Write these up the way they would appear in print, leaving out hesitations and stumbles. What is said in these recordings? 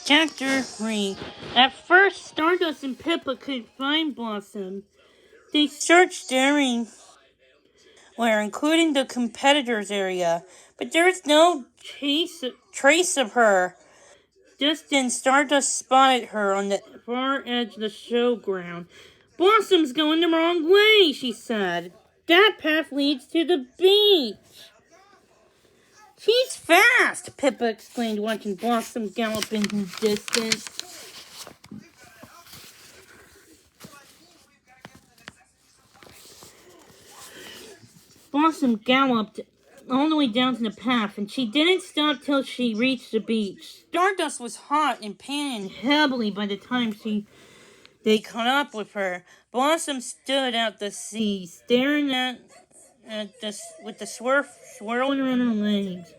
Chapter 3. At first, Stardust and Pippa couldn't find Blossom. They searched everywhere, including the competitors' area, but there was no trace of her. Just then, Stardust spotted her on the far edge of the showground. "Blossom's going the wrong way," she said. "That path leads to the beach." "She's fast!" Pippa exclaimed, watching Blossom gallop into the distance. Blossom galloped all the way down to the path, and she didn't stop till she reached the beach. Stardust was hot and panting heavily by the time they caught up with her. Blossom stood out to sea, staring with the swirling around her legs.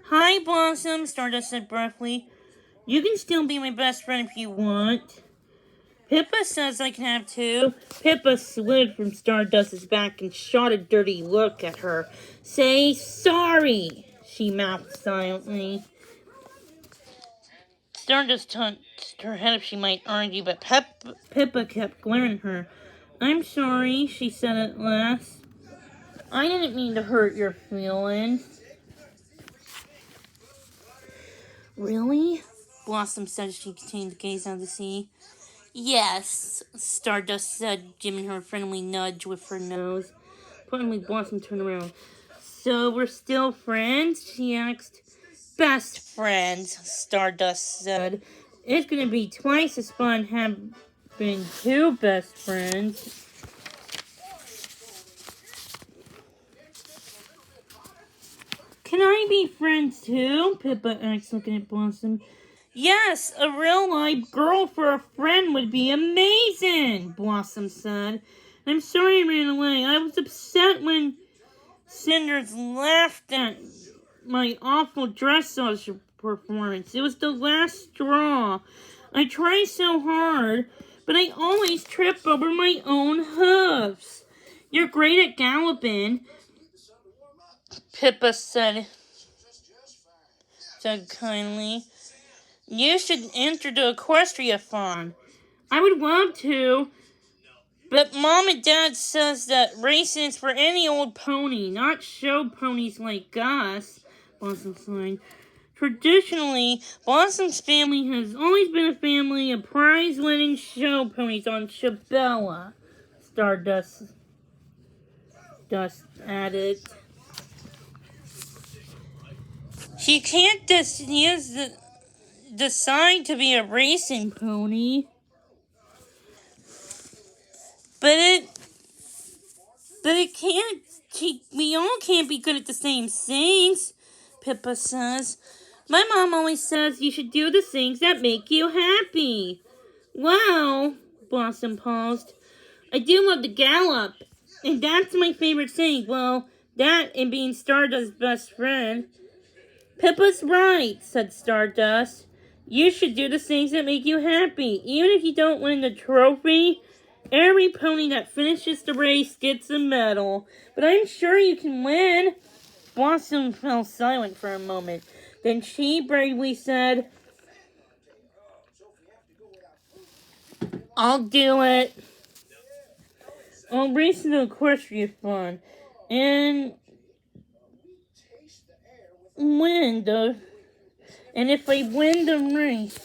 "Hi, Blossom," Stardust said briefly. "You can still be my best friend if you want." "Pippa says I can have two." Pippa slid from Stardust's back and shot a dirty look at her. "Say sorry," she mouthed silently. Stardust touched her head if she might argue, but Pippa kept glaring at her. "I'm sorry," she said at last. "I didn't mean to hurt your feelings." "Really?" Blossom said as she continued to gaze out of the sea. "Yes," Stardust said, giving her a friendly nudge with her nose. Finally, Blossom turned around. "So we're still friends?" she asked. "Best friends," Stardust said. "It's going to be twice as fun having two best friends." "Can I be friends too?" Pippa asked, looking at Blossom. "Yes, a real-life girl for a friend would be amazing," Blossom said. "I'm sorry I ran away. I was upset when Cinders laughed at my awful dressage performance. It was the last straw. I try so hard, but I always trip over my own hooves." "You're great at galloping," Pippa said kindly. "You should enter the equestria farm." "I would love to, but Mom and Dad says that racing is for any old pony, not show ponies like us," Blossom sighed. "Traditionally, Blossom's family has always been a family of prize-winning show ponies on Shabella," Stardust added. "She can't decide to be a racing pony. But it can't. We all can't be good at the same things," Pippa says. "My mom always says you should do the things that make you happy." "Well," Blossom paused, "I do love to gallop, and that's my favorite thing. Well, that and being Stardust's best friend." "Pippa's right," said Stardust. "You should do the things that make you happy. Even if you don't win the trophy, every pony that finishes the race gets a medal. But I'm sure you can win." Blossom fell silent for a moment. Then she bravely said, "I'll do it. I'll race in the equestrian fun and and if I win the race,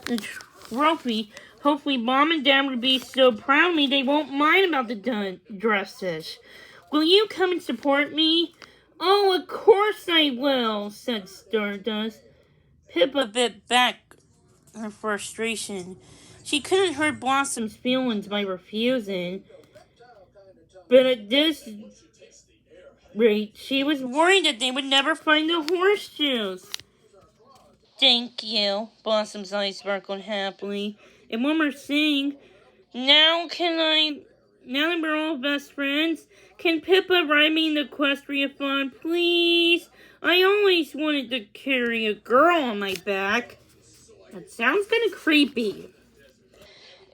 the trophy, hopefully Mom and Dad would be so proud of me they won't mind about the dresses. Will you come and support me?" "Oh, of course I will," said Stardust. Pippa bit back her frustration. She couldn't hurt Blossom's feelings by refusing, but at this rate, she was worried that they would never find the horseshoes. "Thank you," Blossom's eyes sparkled happily. "And one more thing. Now that we're all best friends, can Pippa ride me in the equestria fun, please? I always wanted to carry a girl on my back." "That sounds kind of creepy."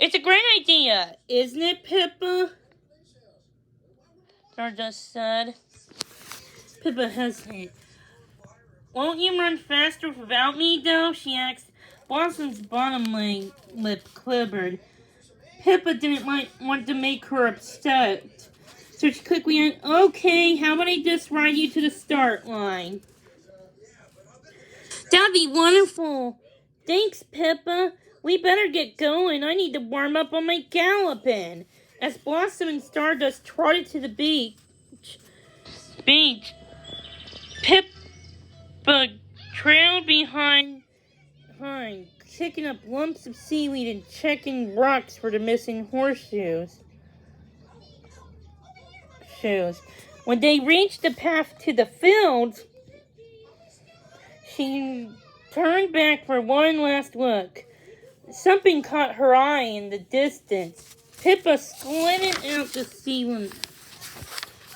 "It's a great idea, isn't it, Pippa?" Stardust said. Pippa hesitated. Won't you run faster without me, though? She asked. Blossom's bottom lip quivered. Pippa didn't want to make her upset. So she quickly went, okay, how about I just ride you to the start line? That'd be wonderful. Thanks, Pippa. We better get going. I need to warm up on my galloping. As Blossom and Stardust trotted to the beach, Pippa trailed behind, kicking up lumps of seaweed and checking rocks for the missing horseshoes. When they reached the path to the fields, she turned back for one last look. Something caught her eye in the distance. Pippa squinted out to see what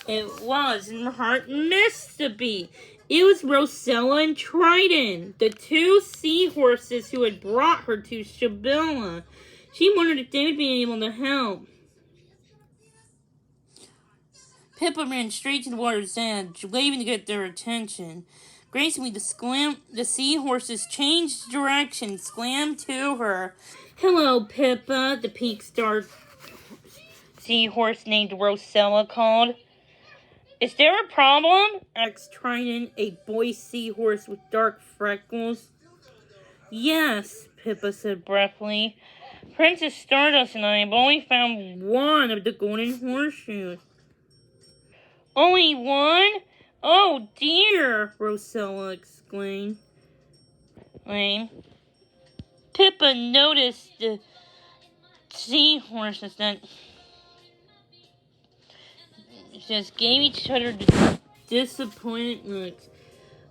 it was, and her heart missed a beat. It was Rosella and Triton, the two seahorses who had brought her to Shabilla. She wondered if they would be able to help. Pippa ran straight to the water's edge, waving to get their attention. Gracefully, the seahorses changed direction, swam to her. Hello, Pippa, the pink-starred seahorse named Rosella called. Is there a problem? Asked Triton, a boy seahorse with dark freckles. Yes, Pippa said briefly. Princess Stardust and I have only found one of the golden horseshoes. Only one? Oh dear, Rosella exclaimed. Pippa noticed the seahorses that just gave each other disappointed looks.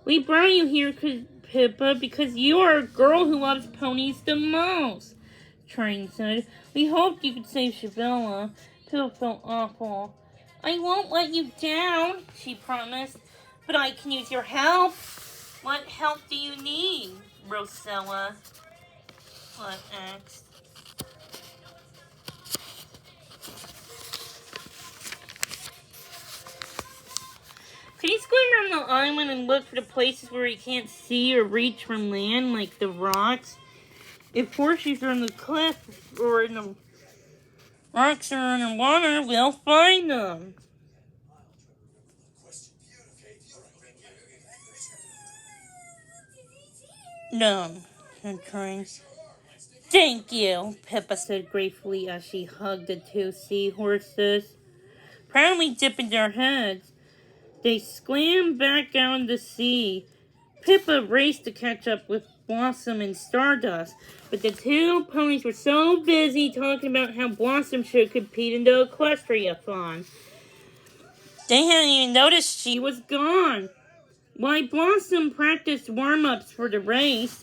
We brought you here, Pippa, because you are a girl who loves ponies the most, Triton said. We hoped you could save Shabilla. Pippa felt awful. I won't let you down, she promised, but I can use your help. What help do you need? Rosella asked. Could you swim around the island and look for the places where you can't see or reach from land, like the rocks? If horseshoes are on the cliff or in the rocks or underwater, we'll find them. No, said Triton. Thank you, Pippa said gratefully as she hugged the two seahorses. Proudly dipping their heads, they swam back out in the sea. Pippa raced to catch up with Blossom and Stardust, but the two ponies were so busy talking about how Blossom should compete in the equestriathon. They hadn't even noticed she was gone. While Blossom practiced warm-ups for the race,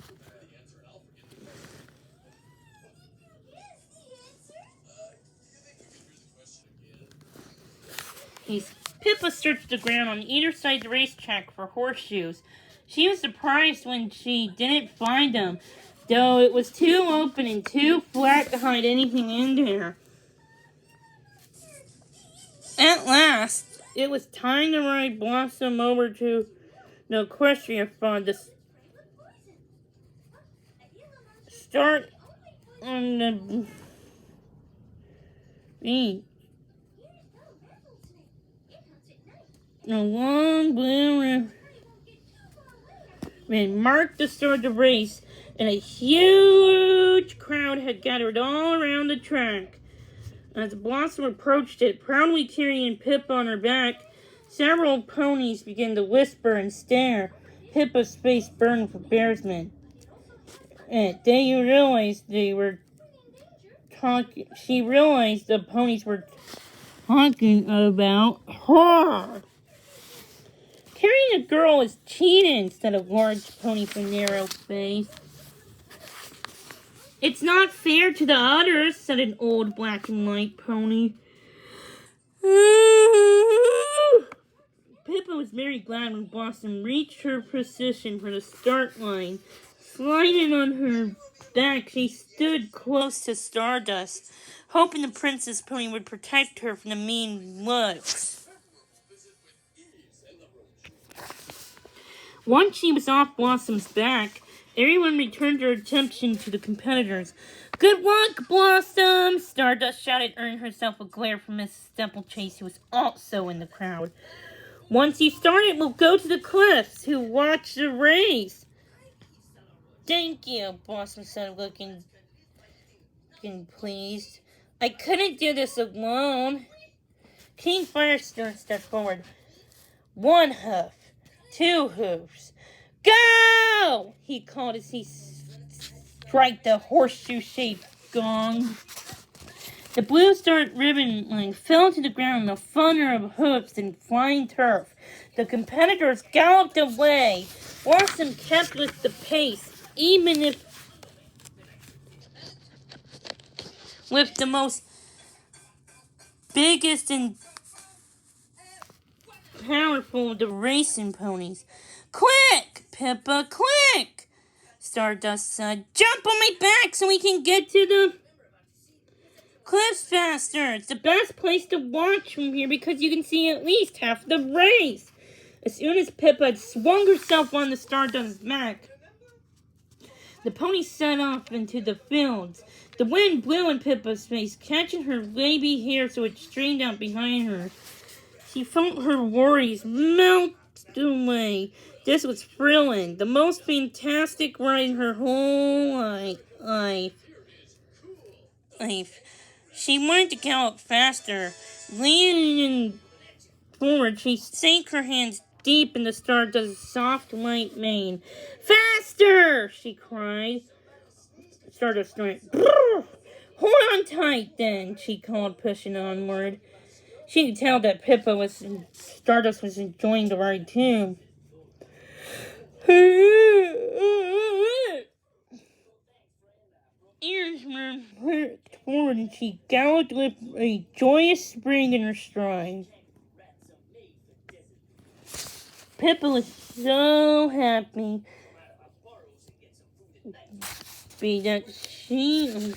Pippa searched the ground on either side of the racetrack for horseshoes. She was surprised when she didn't find them, though it was too open and too flat to hide anything in there. At last, it was time to ride Blossom over to the equestriathon to start on the beach. A long blue ribbon marked the start of the race, and a huge crowd had gathered all around the track. As Blossom approached it, proudly carrying Pippa on her back, several ponies began to whisper and stare. Pippa's face burned with embarrassment. She realized the ponies were talking about her. Carrying a girl is cheating, said a large pony with a narrow face. It's not fair to the others, said an old black and white pony. Pippa was very glad when Blossom reached her position for the start line. Sliding on her back, she stood close to Stardust, hoping the princess pony would protect her from the mean looks. Once she was off Blossom's back, everyone returned their attention to the competitors. "Good luck, Blossom!" Stardust shouted, earning herself a glare from Mrs. Steeplechase, who was also in the crowd. "Once you start it, we'll go to the cliffs to watch the race." "Thank you," Blossom said, looking pleased. "I couldn't do this alone." King Firestar stepped forward. "One hoof, two hoofs, go!" he called as he struck the horseshoe-shaped gong. The blue start ribbon line fell to the ground in a thunder of hoofs and flying turf. The competitors galloped away. Blossom kept with the pace, even if with the most biggest and powerful of the racing ponies. "Quick, Pippa, quick!" Stardust said. "Jump on my back so we can get to the cliffs faster. It's the best place to watch from here because you can see at least half the race." As soon as Pippa had swung herself on the Stardust's back, the pony set off into the fields. The wind blew in Pippa's face, catching her wavy hair so it streamed out behind her. She felt her worries melt away. This was thrilling, the most fantastic ride in her whole life. She wanted to gallop faster. Leaning forward, she sank her hands deep in the Stardust's soft, light mane. "Faster!" she cried. Stardust went, "Brrr! Hold on tight, then," she called, pushing onward. She could tell that Stardust was enjoying the ride, too. Ears were perked forward, and she galloped with a joyous spring in her stride. Pippa was so happy that she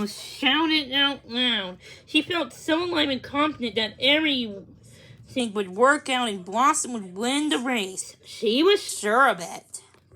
shouted out loud. She felt so alive and confident that everything would work out and Blossom would win the race. She was sure of it.